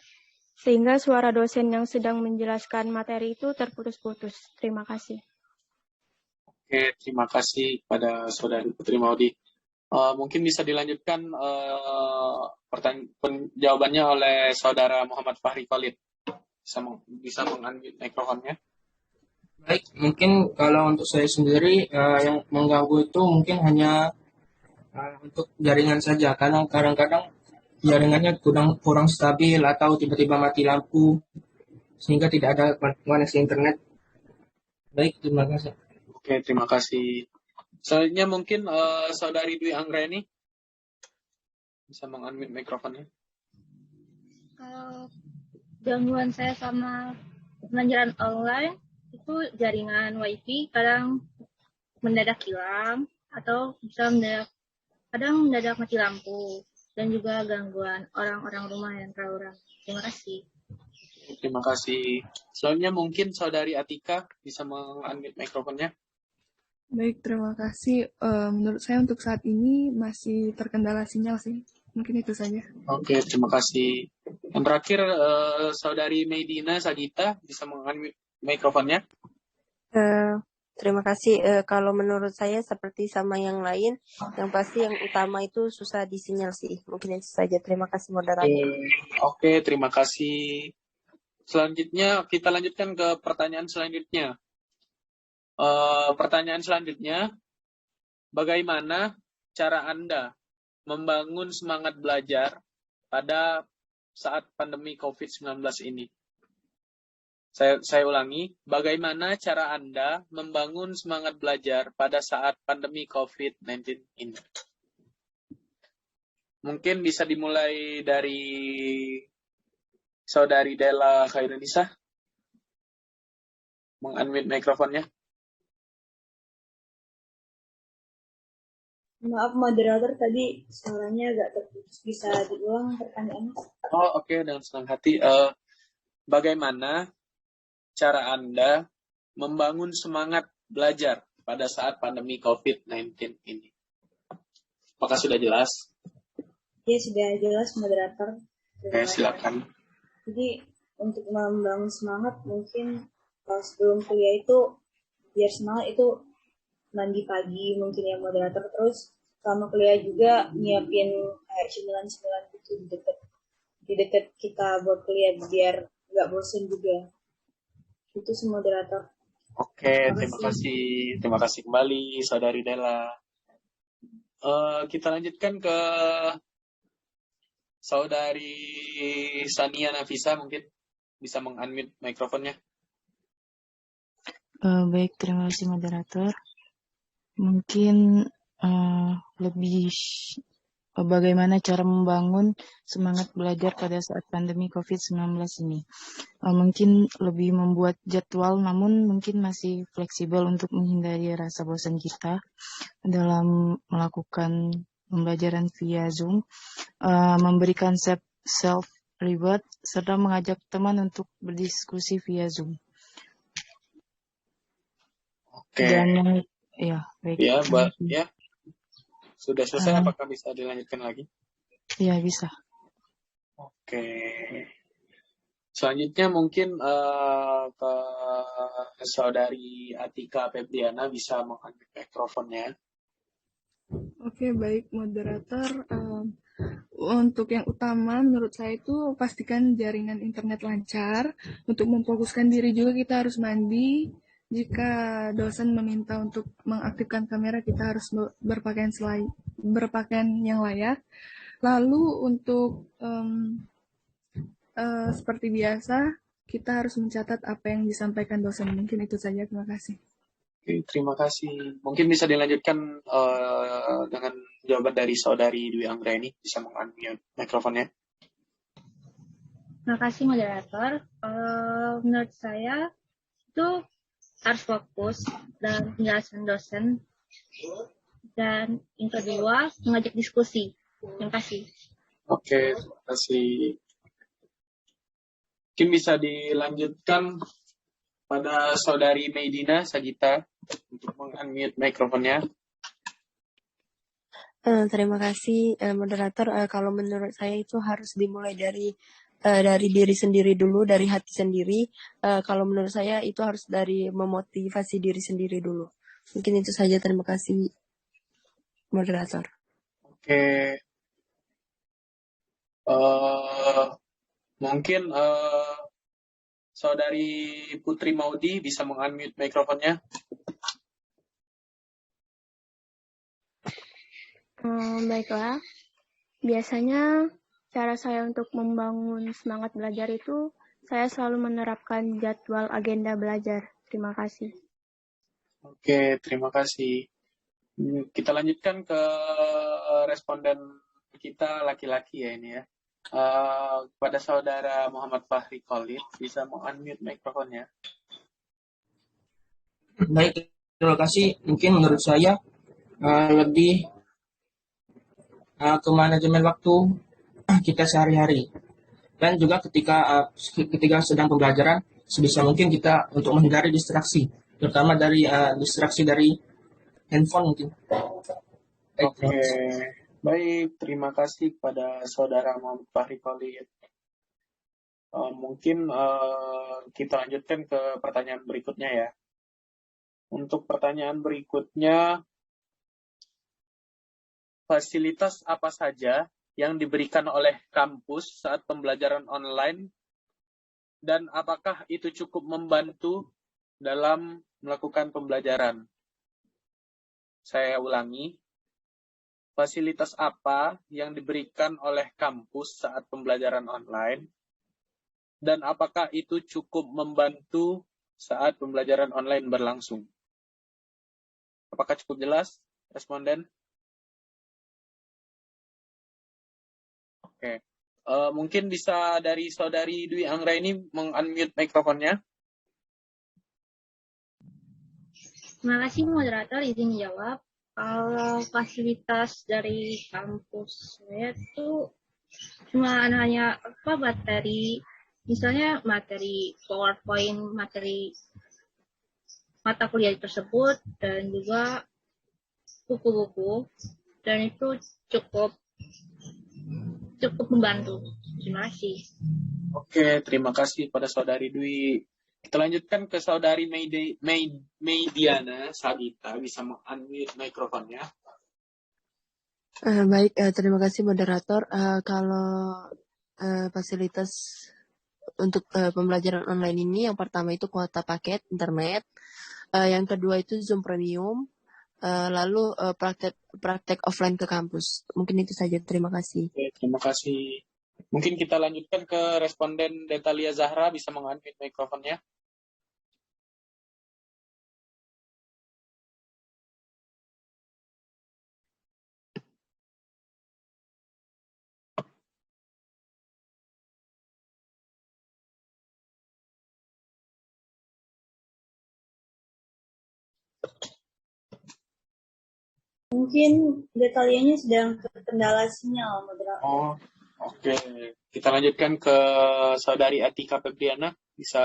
[SPEAKER 8] sehingga suara dosen yang sedang menjelaskan materi itu terputus-putus. Terima kasih.
[SPEAKER 1] Oke, terima kasih pada Saudari Putri Maudi. Mungkin bisa dilanjutkan jawabannya oleh Saudara Muhammad Fahri Khalid. Bisa meng-unmute mikrofonnya.
[SPEAKER 6] Baik, mungkin kalau untuk saya sendiri yang mengganggu itu mungkin hanya untuk jaringan saja, karena kadang-kadang jaringannya kurang stabil atau tiba-tiba mati lampu sehingga tidak ada koneksi internet. Baik, terima kasih.
[SPEAKER 1] Oke, terima kasih. Selanjutnya mungkin Saudari Dwi Anggreni bisa meng-unmute mikrofonnya.
[SPEAKER 7] Kalau gangguan saya sama pembelajaran online itu jaringan wifi kadang mendadak hilang atau bisa kadang mendadak mati lampu, dan juga gangguan orang-orang rumah yang terlalu ramai. Terima kasih.
[SPEAKER 1] Terima kasih. Selanjutnya mungkin Saudari Atika bisa meng-unmute mikrofonnya.
[SPEAKER 5] Baik, terima kasih. Menurut saya untuk saat ini masih terkendala sinyal sih. Mungkin itu saja.
[SPEAKER 1] Oke, terima kasih. Yang terakhir, Saudari Medina Sagita bisa meng-unmute mikrofonnya.
[SPEAKER 9] Terima kasih. Kalau menurut saya seperti sama yang lain, yang pasti yang utama itu susah disinyal sih. Mungkin itu saja. Terima kasih moderator.
[SPEAKER 1] Oke, terima kasih. Selanjutnya kita lanjutkan ke pertanyaan selanjutnya. Pertanyaan selanjutnya, bagaimana cara Anda membangun semangat belajar pada saat pandemi COVID-19 ini? Saya ulangi, bagaimana cara Anda membangun semangat belajar pada saat pandemi COVID-19 ini? Mungkin bisa dimulai dari Saudari Della Khairunisa. Meng-unmute mikrofonnya.
[SPEAKER 2] Maaf moderator, tadi suaranya agak terputus. Bisa diulang pertanyaannya?
[SPEAKER 1] Oh, oke, dengan senang hati. Bagaimana cara Anda membangun semangat belajar pada saat pandemi COVID-19 ini? Apakah sudah jelas?
[SPEAKER 2] Ya, sudah jelas moderator.
[SPEAKER 1] Oke, silakan.
[SPEAKER 2] Jadi, untuk membangun semangat, mungkin sebelum kuliah itu, biar semangat itu mandi pagi mungkin ya moderator. Terus selama kuliah juga nyiapin kayak cemilan-cemilan gitu di dekat kita buat kuliah biar nggak bosen juga. Itu sih moderator.
[SPEAKER 1] Oke, terima kasih. Terima kasih kembali Saudari Della. Kita lanjutkan ke Saudari Sania Nafisa, mungkin bisa meng-unmute mikrofonnya.
[SPEAKER 4] Baik, terima kasih moderator. Mungkin lebih bagaimana cara membangun semangat belajar pada saat pandemi COVID-19 ini. Mungkin lebih membuat jadwal, namun mungkin masih fleksibel untuk menghindari rasa bosan kita dalam melakukan pembelajaran via Zoom, memberikan self-reward, serta mengajak teman untuk berdiskusi via Zoom.
[SPEAKER 1] Oke.
[SPEAKER 4] Dan ya, baik.
[SPEAKER 1] Ya. Sudah selesai, apakah bisa dilanjutkan lagi?
[SPEAKER 4] Ya, bisa.
[SPEAKER 1] Oke. Selanjutnya mungkin ke Saudari Atika Febriana bisa meng-unmute mikrofonnya.
[SPEAKER 5] Oke, baik moderator. untuk yang utama menurut saya itu pastikan jaringan internet lancar. Untuk memfokuskan diri juga kita harus mandi. Jika dosen meminta untuk mengaktifkan kamera, kita harus berpakaian yang layak. Lalu untuk seperti biasa, kita harus mencatat apa yang disampaikan dosen. Mungkin itu saja. Terima kasih.
[SPEAKER 1] Oke, terima kasih. Mungkin bisa dilanjutkan dengan jawaban dari saudari Dwi Anggraini. Bisa meng-unmute mikrofonnya.
[SPEAKER 7] Terima kasih moderator. Menurut saya itu harus fokus dan penjelasan dosen. Dan yang kedua, mengajak diskusi. Terima kasih.
[SPEAKER 1] Oke, terima kasih. Mungkin bisa dilanjutkan pada saudari Meidina Sagita untuk meng-unmute mikrofonnya.
[SPEAKER 9] Terima kasih moderator. Kalau menurut saya itu harus dimulai dari diri sendiri dulu, dari hati sendiri. Kalau menurut saya itu harus dari memotivasi diri sendiri dulu. Mungkin itu saja. Terima kasih moderator.
[SPEAKER 1] Oke. Mungkin saudari Putri Maudi bisa meng-unmute mikrofonnya.
[SPEAKER 8] Baiklah, biasanya cara saya untuk membangun semangat belajar itu saya selalu menerapkan jadwal agenda belajar. Terima kasih.
[SPEAKER 1] Oke, terima kasih. Kita lanjutkan ke responden kita laki-laki ya ini ya. Kepada saudara Muhammad Fahri Khalid, bisa meng-unmute mikrofonnya.
[SPEAKER 6] Baik, terima kasih. Mungkin menurut saya lebih ke manajemen waktu kita sehari-hari. Dan juga ketika sedang pembelajaran, sebisa mungkin kita untuk menghindari distraksi, terutama dari distraksi dari handphone mungkin.
[SPEAKER 1] Oke, baik. Terima kasih kepada saudara Muhammad Fahri Khalid. Mungkin kita lanjutkan ke pertanyaan berikutnya ya. Untuk pertanyaan berikutnya, fasilitas apa saja yang diberikan oleh kampus saat pembelajaran online dan apakah itu cukup membantu dalam melakukan pembelajaran? Saya ulangi, fasilitas apa yang diberikan oleh kampus saat pembelajaran online dan apakah itu cukup membantu saat pembelajaran online berlangsung? Apakah cukup jelas, responden? Oke. Mungkin bisa dari saudari Dwi Anggraini meng-unmute mikrofonnya.
[SPEAKER 7] Terima kasih moderator, izin jawab. Kalau fasilitas dari kampus saya itu cuma hanya materi, misalnya materi PowerPoint, materi mata kuliah tersebut, dan juga buku-buku, dan itu cukup membantu. Terima kasih.
[SPEAKER 1] Oke, terima kasih pada saudari Dwi. Kita lanjutkan ke saudari Meidiana Sagita, bisa meng-unmute mikrofonnya.
[SPEAKER 9] Baik, terima kasih moderator. Kalau fasilitas untuk pembelajaran online ini, yang pertama itu kuota paket internet, yang kedua itu Zoom Premium, lalu praktek offline ke kampus. Mungkin itu saja. Terima kasih.
[SPEAKER 1] Oke, terima kasih. Mungkin kita lanjutkan ke responden Detalia Zahra, bisa meng-unmute mikrofonnya.
[SPEAKER 2] Mungkin Detalianya sedang terkendala sinyal, moderator.
[SPEAKER 1] Oh, oke. Kita lanjutkan ke saudari Atika Febriana, bisa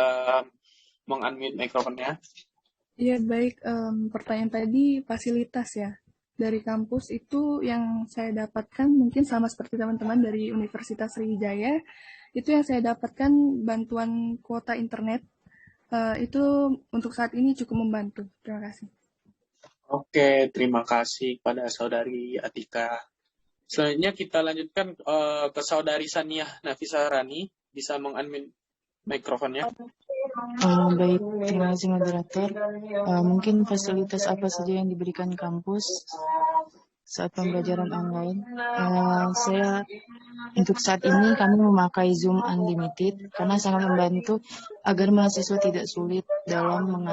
[SPEAKER 1] meng-unmute mikrofonnya.
[SPEAKER 5] Iya, baik. Pertanyaan tadi fasilitas ya. Dari kampus itu yang saya dapatkan mungkin sama seperti teman-teman dari Universitas Sriwijaya. Itu yang saya dapatkan bantuan kuota internet. Itu untuk saat ini cukup membantu. Terima kasih.
[SPEAKER 1] Oke, terima kasih pada saudari Atika. Selanjutnya kita lanjutkan ke saudari Saniah Nafisa Rani, bisa mengunmute mikrofonnya.
[SPEAKER 4] Baik, terima kasih moderator. Mungkin fasilitas apa saja yang diberikan kampus saat pembelajaran online? Saya untuk saat ini kami memakai Zoom Unlimited karena sangat membantu agar mahasiswa tidak sulit dalam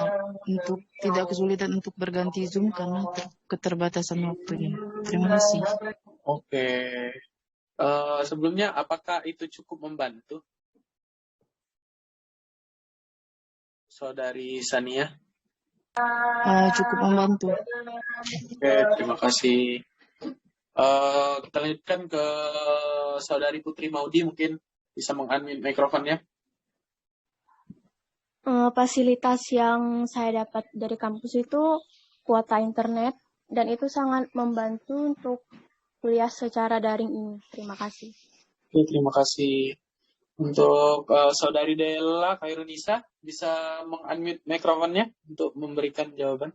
[SPEAKER 4] tidak kesulitan untuk berganti Zoom karena keterbatasan waktunya. Terima kasih.
[SPEAKER 1] Oke. Sebelumnya, apakah itu cukup membantu, saudari Saniah?
[SPEAKER 4] Cukup membantu.
[SPEAKER 1] Oke, terima kasih. Kita lanjutkan ke saudari Putri Maudi, mungkin bisa mengunmute mikrofonnya.
[SPEAKER 8] Fasilitas yang saya dapat dari kampus itu kuota internet, dan itu sangat membantu untuk kuliah secara daring ini. Terima kasih.
[SPEAKER 1] Oke, terima kasih. Untuk saudari Della Khairunisa, bisa mengunmute mikrofonnya untuk memberikan jawaban.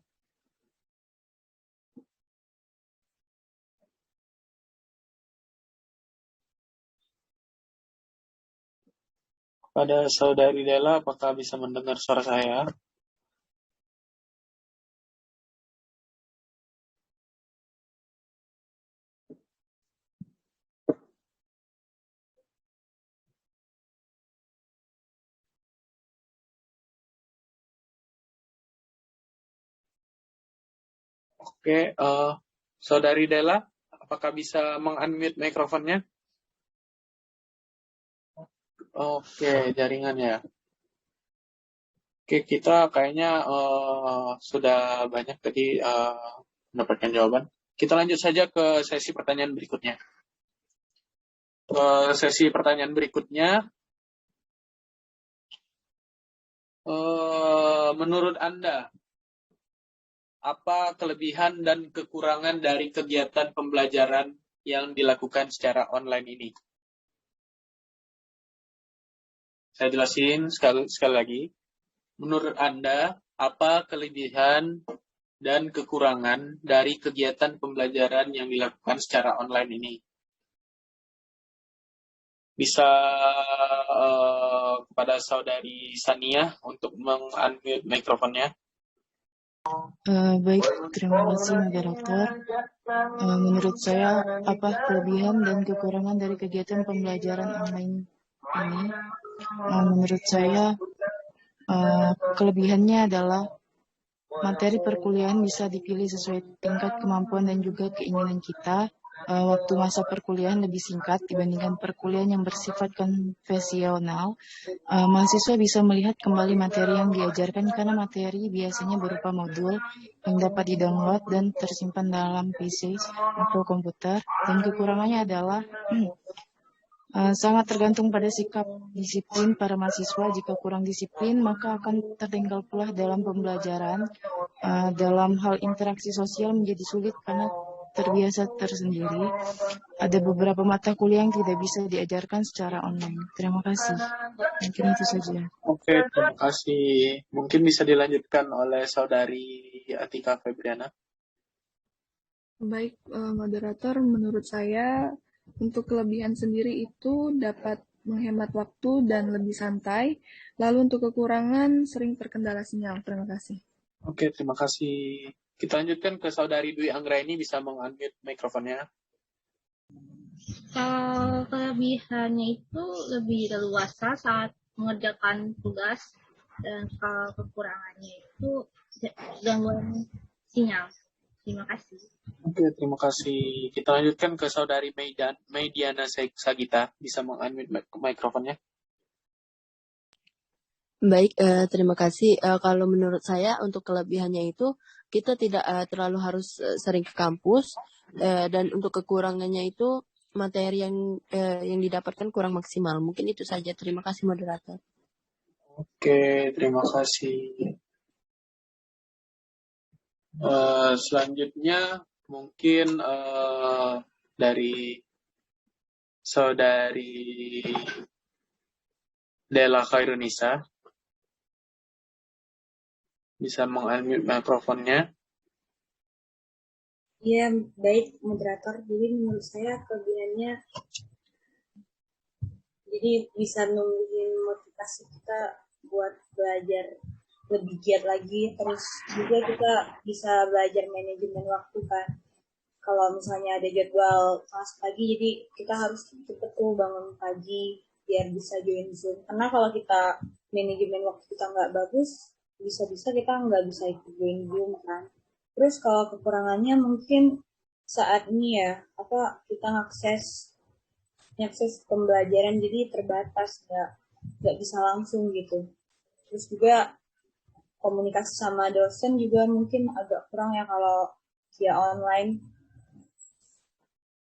[SPEAKER 1] Pada saudari Della, apakah bisa mendengar suara saya? Oke, saudari Della, apakah bisa mengunmute mikrofonnya? Oke, jaringan ya. Oke, kita kayaknya sudah banyak tadi mendapatkan jawaban. Kita lanjut saja ke sesi pertanyaan berikutnya. Sesi pertanyaan berikutnya, menurut Anda, apa kelebihan dan kekurangan dari kegiatan pembelajaran yang dilakukan secara online ini? Saya jelasin sekali lagi. Menurut Anda, apa kelebihan dan kekurangan dari kegiatan pembelajaran yang dilakukan secara online ini? Bisa kepada saudari Saniah untuk mengunmute mikrofonnya.
[SPEAKER 4] Baik, terima kasih moderator. Menurut saya, apa kelebihan dan kekurangan dari kegiatan pembelajaran online ini? Menurut saya, kelebihannya adalah materi perkuliahan bisa dipilih sesuai tingkat kemampuan dan juga keinginan kita. Waktu masa perkuliahan lebih singkat dibandingkan perkuliahan yang bersifat konvensional. Mahasiswa bisa melihat kembali materi yang diajarkan karena materi biasanya berupa modul yang dapat di-download dan tersimpan dalam PC atau komputer. Dan kekurangannya adalah sangat tergantung pada sikap disiplin para mahasiswa. Jika kurang disiplin, maka akan tertinggal pula dalam pembelajaran. Dalam hal interaksi sosial menjadi sulit karena terbiasa tersendiri. Ada beberapa mata kuliah yang tidak bisa diajarkan secara online. Terima kasih. Mungkin itu saja.
[SPEAKER 1] Oke, terima kasih. Mungkin bisa dilanjutkan oleh saudari Atika Febriana.
[SPEAKER 5] Baik, moderator, menurut saya untuk kelebihan sendiri itu dapat menghemat waktu dan lebih santai. Lalu untuk kekurangan sering terkendala sinyal. Terima kasih.
[SPEAKER 1] Oke, terima kasih. Kita lanjutkan ke saudari Dwi Anggraini, bisa mengunmute mikrofonnya.
[SPEAKER 7] Kalau kelebihannya itu lebih leluasa saat mengerjakan tugas, dan kalau kekurangannya itu gangguan sinyal. Terima kasih.
[SPEAKER 1] Oke, terima kasih. Kita lanjutkan ke saudari Mediana Sagita, bisa mengunmute mikrofonnya.
[SPEAKER 9] Baik, terima kasih. Kalau menurut saya untuk kelebihannya itu kita tidak terlalu harus sering ke kampus, dan untuk kekurangannya itu materi yang didapatkan kurang maksimal. Mungkin itu saja. Terima kasih moderator.
[SPEAKER 1] Oke, terima kasih. Selanjutnya mungkin dari saudari Della Khairunisa, bisa mengunmute mikrofonnya.
[SPEAKER 2] Iya, baik moderator. Jadi menurut saya kelebihannya jadi bisa nungguin motivasi kita buat belajar lebih giat lagi. Terus juga kita bisa belajar manajemen waktu kan. Kalau misalnya ada jadwal kelas pagi, jadi kita harus cepet tuh bangun pagi biar bisa join Zoom. Karena kalau kita manajemen waktu kita nggak bagus, bisa-bisa kita nggak bisa ikut join Zoom kan. Terus kalau kekurangannya mungkin saat ini ya, kita ngakses pembelajaran jadi terbatas, nggak bisa langsung gitu. Terus juga komunikasi sama dosen juga mungkin agak kurang ya kalau via online.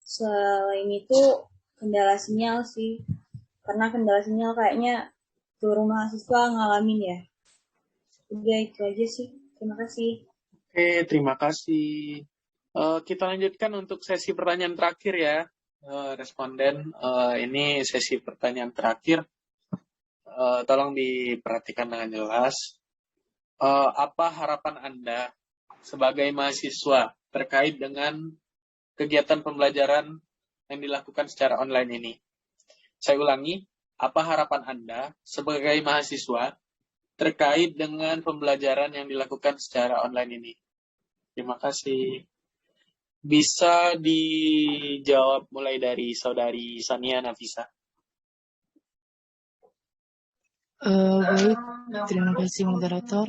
[SPEAKER 2] Selain itu kendala sinyal sih, karena kendala sinyal kayaknya seluruh mahasiswa ngalamin ya. Udah itu aja sih, terima kasih.
[SPEAKER 1] Oke, terima kasih. Kita lanjutkan untuk sesi pertanyaan terakhir ya, responden. Ini sesi pertanyaan terakhir. Tolong diperhatikan dengan jelas. Apa harapan Anda sebagai mahasiswa terkait dengan kegiatan pembelajaran yang dilakukan secara online ini? Saya ulangi, apa harapan Anda sebagai mahasiswa terkait dengan pembelajaran yang dilakukan secara online ini? Terima kasih. Bisa dijawab mulai dari Saudari Sania Nafisa.
[SPEAKER 4] Baik, terima kasih moderator.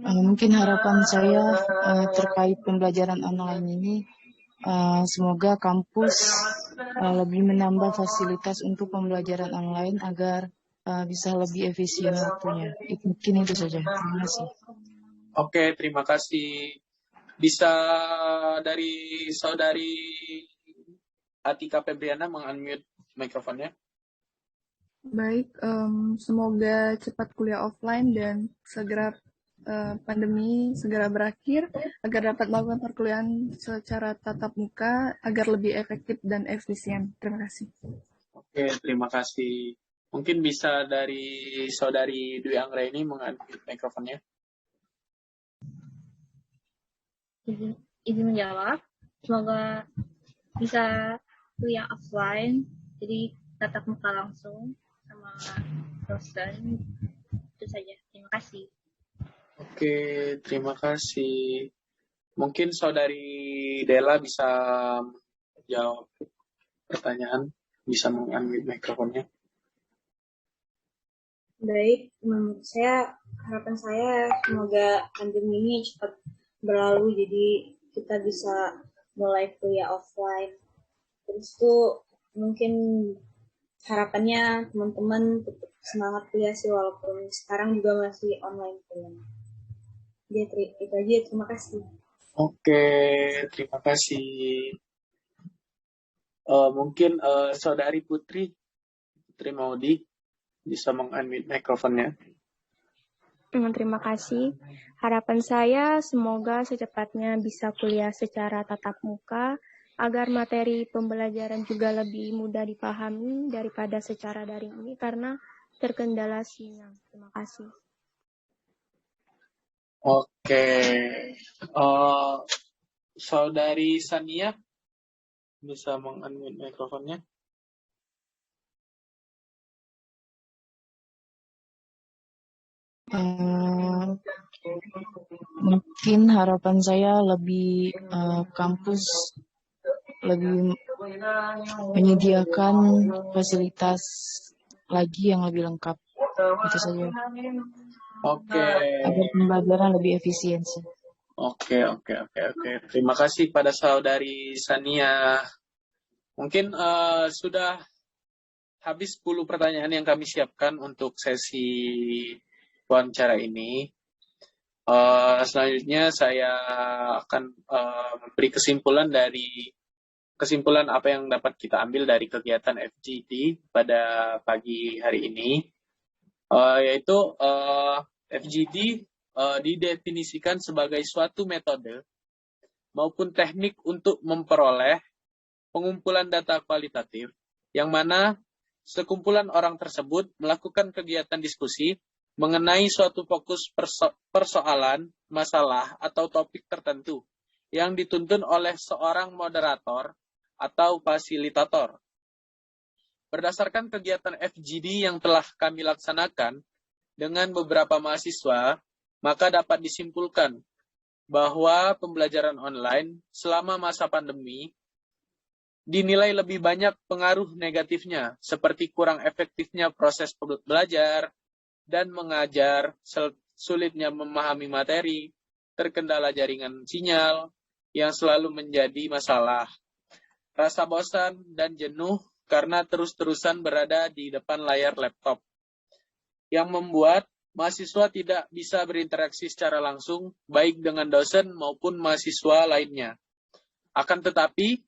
[SPEAKER 4] Mungkin harapan saya terkait pembelajaran online ini, semoga kampus lebih menambah fasilitas untuk pembelajaran online agar bisa lebih efisien waktunya. Mungkin itu saja. Terima kasih.
[SPEAKER 1] Oke, terima kasih. Bisa dari Saudari Atika Febriana mengunmute mikrofonnya.
[SPEAKER 5] Baik, semoga cepat kuliah offline dan segera pandemi segera berakhir agar dapat melakukan perkuliahan secara tatap muka agar lebih efektif dan efisien. Terima kasih.
[SPEAKER 1] Oke, terima kasih. Mungkin bisa dari Saudari Dwi Anggraini mengunmute mikrofonnya.
[SPEAKER 7] Izin menjawab. Semoga bisa kuliah offline, jadi tatap muka langsung sama dosen. Itu saja. Terima kasih.
[SPEAKER 1] Oke, terima kasih. Mungkin Saudari Della bisa jawab pertanyaan, bisa mengunmute mikrofonnya.
[SPEAKER 2] Baik, menurut saya, harapan saya semoga pandemi ini cepat berlalu, jadi kita bisa mulai kuliah offline. Terus tuh mungkin harapannya teman-teman tetap semangat kuliah sih, walaupun sekarang juga masih online kuliah. Jadi itu aja, terima kasih.
[SPEAKER 1] Oke, terima kasih. Mungkin Saudari Putri Maudi bisa mengunmute mikrofonnya.
[SPEAKER 8] Terima kasih. Harapan saya semoga secepatnya bisa kuliah secara tatap muka agar materi pembelajaran juga lebih mudah dipahami daripada secara daring ini karena terkendala sinyal. Terima kasih.
[SPEAKER 1] Oke, Saudari Sania bisa mengunmute mikrofonnya.
[SPEAKER 4] Mungkin harapan saya lebih kampus lebih menyediakan fasilitas lagi yang lebih lengkap. Itu saja.
[SPEAKER 1] Oke.
[SPEAKER 4] Agar pembelajaran lebih efisien sih.
[SPEAKER 1] Oke. Terima kasih pada Saudari Sania. Mungkin sudah habis 10 pertanyaan yang kami siapkan untuk sesi wawancara ini. Selanjutnya saya akan memberi kesimpulan apa yang dapat kita ambil dari kegiatan FGD pada pagi hari ini, yaitu FGD didefinisikan sebagai suatu metode maupun teknik untuk memperoleh pengumpulan data kualitatif yang mana sekumpulan orang tersebut melakukan kegiatan diskusi mengenai suatu fokus persoalan, masalah, atau topik tertentu yang dituntun oleh seorang moderator atau fasilitator. Berdasarkan kegiatan FGD yang telah kami laksanakan dengan beberapa mahasiswa, maka dapat disimpulkan bahwa pembelajaran online selama masa pandemi dinilai lebih banyak pengaruh negatifnya, seperti kurang efektifnya proses belajar dan mengajar, sulitnya memahami materi, terkendala jaringan sinyal yang selalu menjadi masalah, rasa bosan dan jenuh karena terus-terusan berada di depan layar laptop, yang membuat mahasiswa tidak bisa berinteraksi secara langsung, baik dengan dosen maupun mahasiswa lainnya. Akan tetapi,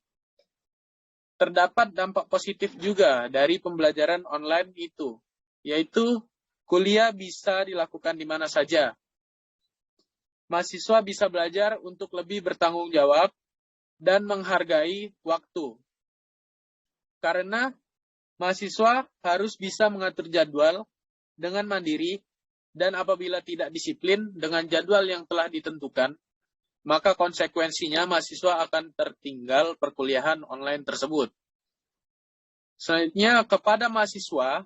[SPEAKER 1] terdapat dampak positif juga dari pembelajaran online itu, yaitu kuliah bisa dilakukan di mana saja. Mahasiswa bisa belajar untuk lebih bertanggung jawab dan menghargai waktu. Karena mahasiswa harus bisa mengatur jadwal dengan mandiri, dan apabila tidak disiplin dengan jadwal yang telah ditentukan, maka konsekuensinya mahasiswa akan tertinggal perkuliahan online tersebut. Selanjutnya, kepada mahasiswa